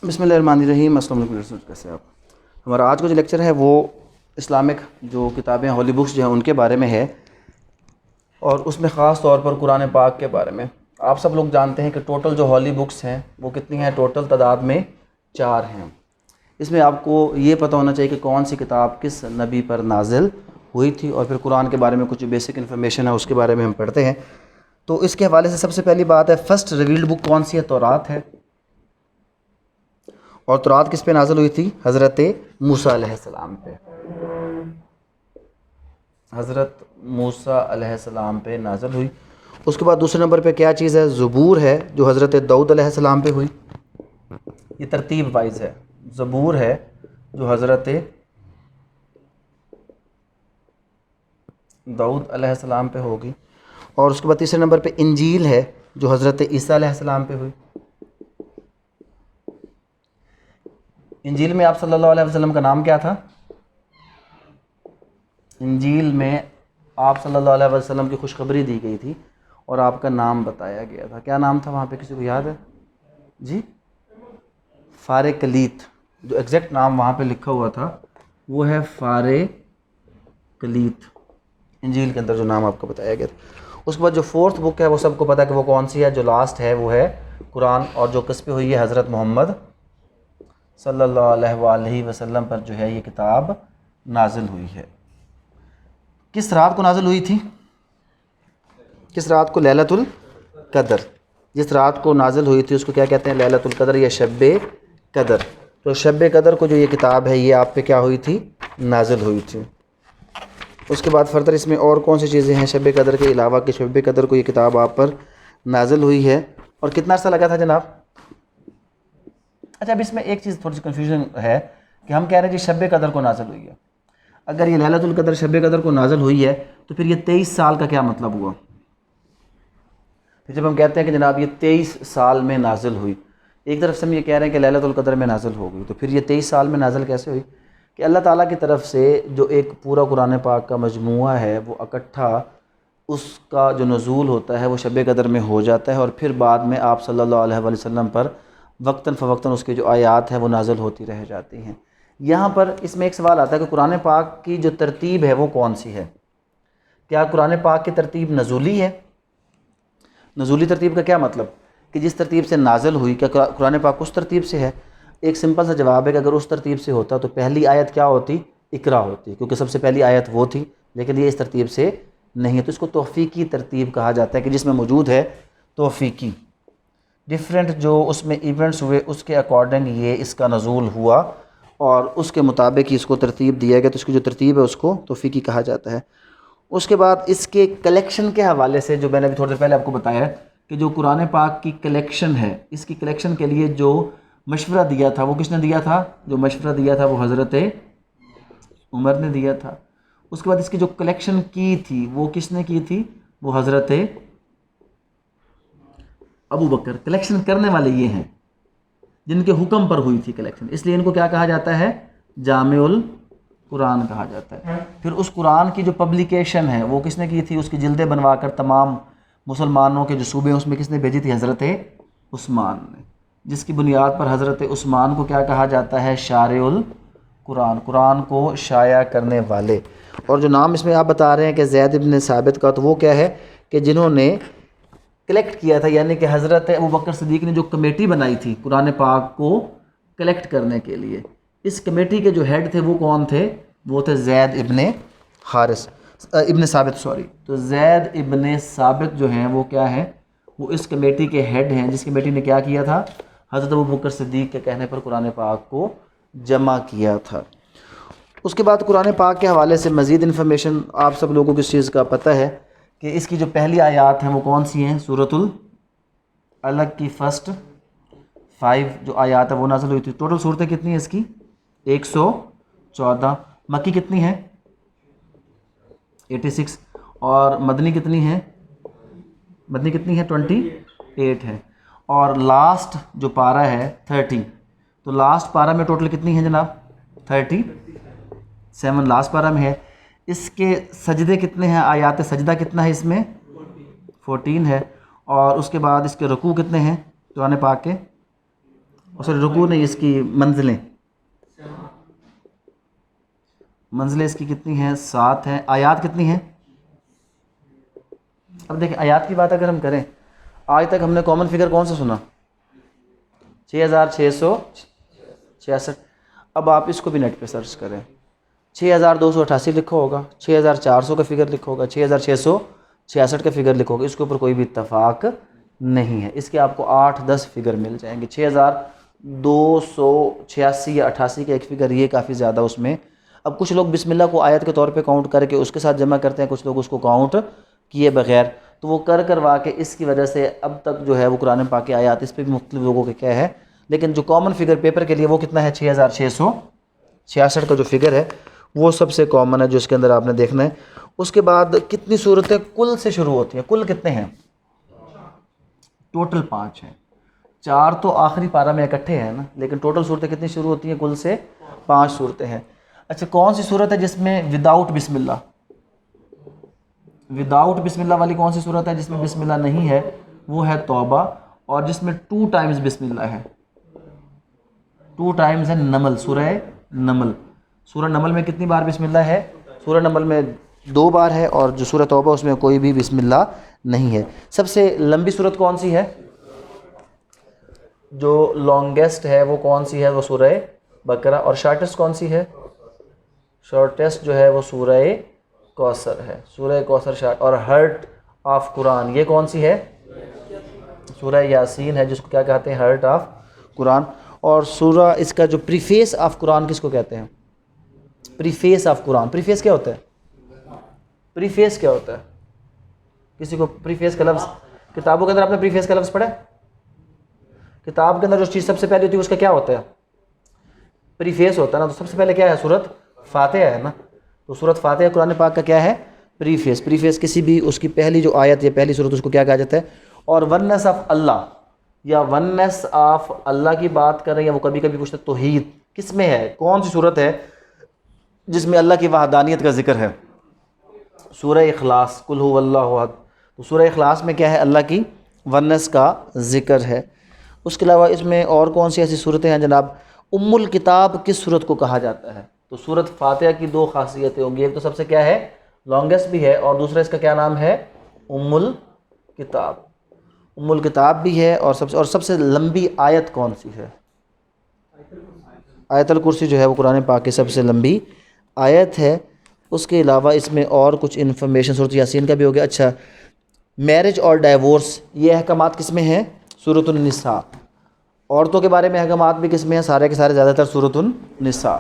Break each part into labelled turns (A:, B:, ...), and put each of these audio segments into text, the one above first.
A: بسم اللہ الرحمن الرحیم۔ السلام علیکم، کیسے آپ؟ ہمارا آج کا جو لیکچر ہے وہ اسلامک جو کتابیں ہولی بکس جو ہیں ان کے بارے میں ہے، اور اس میں خاص طور پر قرآن پاک کے بارے میں۔ آپ سب لوگ جانتے ہیں کہ ٹوٹل جو ہولی بکس ہیں وہ کتنی ہیں؟ ٹوٹل تعداد میں 4 ہیں۔ اس میں آپ کو یہ پتہ ہونا چاہیے کہ کون سی کتاب کس نبی پر نازل ہوئی تھی، اور پھر قرآن کے بارے میں کچھ بیسک انفارمیشن ہے اس کے بارے میں ہم پڑھتے ہیں۔ تو اس کے حوالے سے سب سے پہلی بات ہے، فرسٹ ریویلڈ بک کون سی ہے؟ تورات ہے۔ اور تورات کس پہ نازل ہوئی تھی؟ حضرت موسیٰ علیہ السلام پہ۔ حضرت موسیٰ علیہ السلام پہ نازل ہوئی۔ اس کے بعد دوسرے نمبر پہ کیا چیز ہے؟ زبور ہے، جو حضرت داؤد علیہ السلام پہ ہوئی۔ یہ ترتیب وائز ہے۔ زبور ہے جو حضرت داؤد علیہ السلام پہ ہوگی۔ اور اس کے بعد تیسرے نمبر پہ انجیل ہے جو حضرت عیسیٰ علیہ السلام پہ ہوئی۔ انجیل میں آپ صلی اللہ علیہ وسلم کا نام کیا تھا؟ انجیل میں آپ صلی اللہ علیہ وسلم کی خوشخبری دی گئی تھی اور آپ کا نام بتایا گیا تھا۔ کیا نام تھا وہاں پہ؟ کسی کو یاد ہے؟ جی، فار کلیت۔ جو ایگزیکٹ نام وہاں پہ لکھا ہوا تھا وہ ہے فار کلیت، انجیل کے اندر جو نام آپ کو بتایا گیا تھا۔ اس کے بعد جو فورتھ بک ہے وہ سب کو پتہ ہے کہ وہ کون سی ہے۔ جو لاسٹ ہے وہ ہے قرآن، اور جو کس پہ ہوئی ہے؟ حضرت محمد صلی اللہ علیہ وآلہ وسلم پر جو ہے یہ کتاب نازل ہوئی ہے۔ کس رات کو نازل ہوئی تھی؟ کس رات کو؟ لیلۃ القدر۔ جس رات کو نازل ہوئی تھی اس کو کیا کہتے ہیں؟ لیلۃ القدر یا شب قدر۔ تو شب قدر کو جو یہ کتاب ہے یہ آپ پہ کیا ہوئی تھی؟ نازل ہوئی تھی۔ اس کے بعد فردر اس میں اور کون سی چیزیں ہیں شب قدر کے علاوہ کہ شب قدر کو یہ کتاب آپ پر نازل ہوئی ہے؟ اور کتنا عرصہ لگا تھا جناب؟ اچھا، اب اس میں ایک چیز تھوڑی سی کنفیوژن ہے کہ ہم کہہ رہے ہیں جی شب قدر کو نازل ہوئی ہے۔ اگر یہ لیلۃ القدر شب قدر کو نازل ہوئی ہے تو پھر یہ 23 سال کا کیا مطلب ہوا؟ پھر جب ہم کہتے ہیں کہ جناب یہ 23 سال میں نازل ہوئی، ایک طرف سے ہم یہ کہہ رہے ہیں کہ لیلۃ القدر میں نازل ہو گئی، تو پھر یہ 23 سال میں نازل کیسے ہوئی؟ کہ اللہ تعالیٰ کی طرف سے جو ایک پورا قرآن پاک کا مجموعہ ہے وہ اکٹھا اس کا جو نزول ہوتا ہے وہ شب قدر میں ہو جاتا ہے، اور پھر بعد میں آپ صلی اللہ علیہ وآلہ وسلم پر وقتاً فوقتاً اس کی جو آیات ہیں وہ نازل ہوتی رہ جاتی ہیں۔ یہاں پر اس میں ایک سوال آتا ہے کہ قرآن پاک کی جو ترتیب ہے وہ کون سی ہے؟ کیا قرآن پاک کی ترتیب نزولی ہے؟ نزولی ترتیب کا کیا مطلب؟ کہ جس ترتیب سے نازل ہوئی، کیا قرآن پاک اس ترتیب سے ہے؟ ایک سمپل سا جواب ہے کہ اگر اس ترتیب سے ہوتا تو پہلی آیت کیا ہوتی؟ اقرا ہوتی، کیونکہ سب سے پہلی آیت وہ تھی، لیکن یہ اس ترتیب سے نہیں ہے، تو اس کو توفیقی ترتیب کہا جاتا ہے کہ جس میں موجود ہے توفیقی، ڈیفرنٹ جو اس میں ایونٹس ہوئے اس کے اکارڈنگ یہ اس کا نزول ہوا اور اس کے مطابق ہی اس کو ترتیب دیا گیا، تو اس کی جو ترتیب ہے اس کو توفیقی کہا جاتا ہے۔ اس کے بعد اس کے کلیکشن کے حوالے سے جو میں نے ابھی تھوڑی دیر پہلے آپ کو بتایا ہے کہ جو قرآن پاک کی کلیکشن ہے، اس کی کلیکشن کے لیے جو مشورہ دیا تھا وہ کس نے دیا تھا؟ جو مشورہ دیا تھا وہ حضرت عمر نے دیا تھا۔ اس کے بعد اس کی جو کلیکشن کی تھی وہ کس نے کی تھی؟ وہ حضرت ابو بکر۔ کلیکشن کرنے والے یہ ہیں جن کے حکم پر ہوئی تھی کلیکشن، اس لیے ان کو کیا کہا جاتا ہے؟ جامع القرآن کہا جاتا ہے۔ پھر اس قرآن کی جو پبلیکیشن ہے وہ کس نے کی تھی؟ اس کی جلدیں بنوا کر تمام مسلمانوں کے جو صوبے ہیں اس میں کس نے بھیجی تھی؟ حضرت عثمان نے، جس کی بنیاد پر حضرت عثمان کو کیا کہا جاتا ہے؟ شارع القرآن، قرآن کو شائع کرنے والے۔ اور جو نام اس میں آپ بتا رہے ہیں کہ زید ابن ثابت کا، تو وہ کیا ہے کہ جنہوں نے کلیکٹ کیا تھا، یعنی کہ حضرت ابوبکر صدیق نے جو کمیٹی بنائی تھی قرآن پاک کو کلیکٹ کرنے کے لیے، اس کمیٹی کے جو ہیڈ تھے وہ کون تھے؟ وہ تھے زید ابن ثابت تو زید ابن ثابت جو ہیں وہ کیا ہیں؟ وہ اس کمیٹی کے ہیڈ ہیں، جس کمیٹی نے کیا کیا تھا؟ حضرت ابوبکر صدیق کے کہنے پر قرآن پاک کو جمع کیا تھا۔ اس کے بعد قرآن پاک کے حوالے سے مزید انفارمیشن آپ سب لوگوں کو اس چیز کا پتہ ہے کہ اس کی جو پہلی آیات ہیں وہ کون سی ہیں؟ سورۃ العلق کی فرسٹ 5 جو آیات ہے وہ نازل ہوئی تھی۔ ٹوٹل صورتیں کتنی ہیں اس کی؟ 114۔ مکی کتنی ہیں؟ 86۔ اور مدنی کتنی ہیں؟ مدنی کتنی ہے؟ 28 ہے۔ اور لاسٹ جو پارہ ہے 30، تو لاسٹ پارہ میں ٹوٹل کتنی ہیں جناب؟ 37 لاسٹ پارہ میں ہے۔ اس کے سجدے کتنے ہیں؟ آیات سجدہ کتنا ہے اس میں؟ 14 ہے۔ اور اس کے بعد اس کے رکوع کتنے ہیں قرآن پاک کے؟ سوری رکوع نہیں، اس کی منزلیں اس کی کتنی ہیں؟ 7 ہیں۔ آیات کتنی ہیں؟ اب دیکھیں آیات کی بات اگر ہم کریں، آج تک ہم نے کامن فگر کون سا سنا؟ 6666۔ اب آپ اس کو بھی نیٹ پہ سرچ کریں، 6288 لکھا ہوگا، 6400 کا فگر لکھا ہوگا، 6666 کا فگر لکھا ہوگا، اس کے اوپر کوئی بھی اتفاق نہیں ہے۔ اس کے آپ کو 8-10 فگر مل جائیں گے۔ 6286 یا 88 کا ایک فگر، یہ کافی زیادہ اس میں۔ اب کچھ لوگ بسم اللہ کو آیت کے طور پہ کاؤنٹ کر کے اس کے ساتھ جمع کرتے ہیں، کچھ لوگ اس کو کاؤنٹ کیے بغیر، تو وہ کروا کے اس کی وجہ سے اب تک جو ہے وہ قرآن پاک کی آیات اس پہ بھی مختلف لوگوں کے کیا ہے، لیکن جو کامن فگر پیپر کے لیے وہ کتنا ہے؟ 6666 کا جو فگر ہے وہ سب سے کامن ہے جو اس کے اندر آپ نے دیکھنا ہے۔ اس کے بعد کتنی صورتیں کل سے شروع ہوتی ہیں؟ کل کتنے ہیں؟ ٹوٹل 5 ہیں۔ 4 تو آخری پارہ میں اکٹھے ہیں نا، لیکن ٹوٹل صورتیں کتنی شروع ہوتی ہیں؟ کل سے 5 صورتیں ہیں۔ اچھا کون سی صورت ہے جس میں وداؤٹ بسم اللہ؟ وداؤٹ بسم اللہ والی کون سی صورت ہے؟ جس میں بسم اللہ نہیں ہے وہ ہے توبہ، اور جس میں 2 ٹائمز بسم اللہ ہے، 2 ٹائمز ہے نمل، سورہ نمل۔ سورہ نمل میں کتنی بار بسم اللہ ہے؟ سورہ نمل میں 2 بار ہے، اور جو سورہ توبہ اس میں کوئی بھی بسم اللہ نہیں ہے۔ سب سے لمبی صورت کون سی ہے؟ جو لانگیسٹ ہے وہ کون سی ہے؟ وہ سورہ بقرہ۔ اور شارٹیسٹ کون سی ہے؟ شارٹیسٹ جو ہے وہ سورہ کوثر ہے، سورہ کوثر شارٹ۔ اور ہرٹ آف قرآن یہ کون سی ہے؟ سورہ یاسین ہے، جس کو کیا کہتے ہیں؟ ہرٹ آف قرآن۔ اور سورہ اس کا جو پریفیس آف قرآن کس کو کہتے ہیں؟ Preface of Quran. پریفیس کیا ہوتا ہے؟ پریفیس کیا ہوتا ہے؟ کسی کو پریفیس کا لفظ، کتابوں کے اندر آپ نے پریفیس کا لفظ پڑھا ہے؟ کتاب کے اندر جو چیز سب سے پہلے ہوتی ہے اس کا کیا ہوتا ہے؟ پریفیس ہوتا ہے نا۔ تو سب سے پہلے کیا ہے؟ سورۃ فاتحہ ہے نا۔ تو سورۃ فاتحہ قرآن پاک کا کیا ہے؟ پریفیس۔ پریفیس کسی بھی اس کی پہلی جو آیت یا پہلی سورت اس کو کیا کہا جاتا ہے؟ اور ونس آف اللہ یا ونس آف اللہ کی بات کریں، یا وہ کبھی کبھی پوچھتے ہیں توحید کس میں ہے؟ کون سی صورت ہے جس میں اللہ کی وحدانیت کا ذکر ہے؟ سورہ اخلاص، قل هو اللہ احد۔ تو سورہ اخلاص میں کیا ہے؟ اللہ کی ونس کا ذکر ہے۔ اس کے علاوہ اس میں اور کون سی ایسی صورتیں ہیں جناب؟ ام الکتاب کس صورت کو کہا جاتا ہے؟ تو سورۃ فاتحہ کی 2 خاصیتیں ہوں گی، ایک تو سب سے کیا ہے؟ لانگیسٹ بھی ہے، اور دوسرا اس کا کیا نام ہے؟ ام الکتاب۔ ام الکتاب بھی ہے، اور سب سے لمبی آیت کون سی ہے؟ آیت الکرسی جو ہے وہ قرآن پاک کی سب سے لمبی آیت ہے۔ اس کے علاوہ اس میں اور کچھ انفارمیشن سورۃ یاسین کا بھی ہو گیا۔ اچھا میرج اور ڈائیورس یہ احکامات کس میں ہیں؟ سورۃ النساء۔ عورتوں کے بارے میں احکامات بھی کس میں ہیں؟ سارے کے سارے زیادہ تر سورۃ النساء۔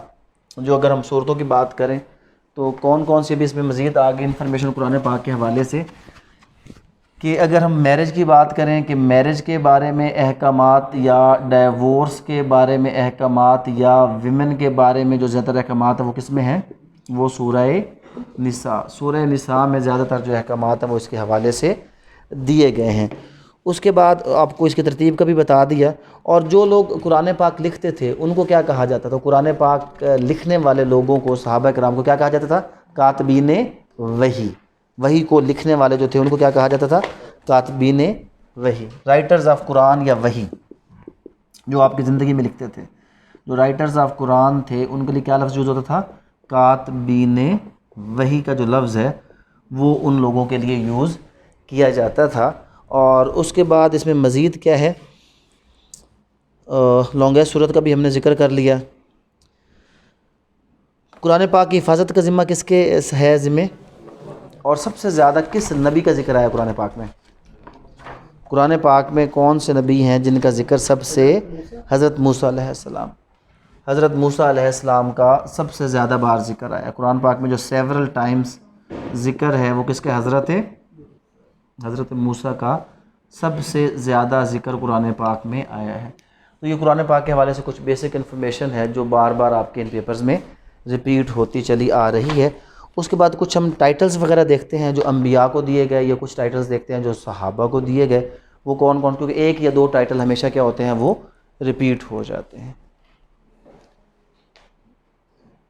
A: جو اگر ہم صورتوں کی بات کریں تو کون کون سی بھی اس میں مزید آگے انفارمیشن قرآن پاک کے حوالے سے، کہ اگر ہم میرج کی بات کریں کہ میرج کے بارے میں احکامات، یا ڈائیورس کے بارے میں احکامات، یا ویمن کے بارے میں جو زیادہ تر احکامات ہیں وہ کس میں ہیں؟ وہ سورہ نساء۔ سورہ نساء میں زیادہ تر جو احکامات ہیں وہ اس کے حوالے سے دیے گئے ہیں۔ اس کے بعد آپ کو اس کی ترتیب کا بھی بتا دیا۔ اور جو لوگ قرآن پاک لکھتے تھے ان کو کیا کہا جاتا تھا؟ قرآن پاک لکھنے والے لوگوں کو، صحابہ کرام کو کیا کہا جاتا تھا؟ کاتبین وحی۔ وحی کو لکھنے والے جو تھے ان کو کیا کہا جاتا تھا؟ کاتبین وحی، رائٹرز آف قرآن یا وحی، جو آپ کی زندگی میں لکھتے تھے۔ جو رائٹرز آف قرآن تھے ان کے لیے کیا لفظ یوز ہوتا تھا؟ کاتبین وحی کا جو لفظ ہے وہ ان لوگوں کے لیے یوز کیا جاتا تھا۔ اور اس کے بعد اس میں مزید کیا ہے؟ لانگیسٹ صورت کا بھی ہم نے ذکر کر لیا۔ قرآن پاک کی حفاظت کا ذمہ کس کے ہے ذمہ؟ اور سب سے زیادہ کس نبی کا ذکر آیا قرآن پاک میں؟ قرآن پاک میں کون سے نبی ہیں جن کا ذکر سب سے؟ حضرت موسیٰ علیہ السلام۔ حضرت موسیٰ علیہ السلام کا سب سے زیادہ بار ذکر آیا قرآن پاک میں۔ جو سیورل ٹائمز ذکر ہے وہ کس کے؟ حضرت موسیٰ کا سب سے زیادہ ذکر قرآن پاک میں آیا ہے۔ تو یہ قرآن پاک کے حوالے سے کچھ بیسک انفارمیشن ہے جو بار بار آپ کے ان پیپرز میں ریپیٹ ہوتی چلی آ رہی ہے۔ اس کے بعد کچھ ہم ٹائٹلز وغیرہ دیکھتے ہیں جو انبیاء کو دیے گئے، یا کچھ ٹائٹلز دیکھتے ہیں جو صحابہ کو دیے گئے۔ وہ کون کون؟ کیونکہ 1 یا 2 ٹائٹل ہمیشہ کیا ہوتے ہیں؟ وہ ریپیٹ ہو جاتے ہیں۔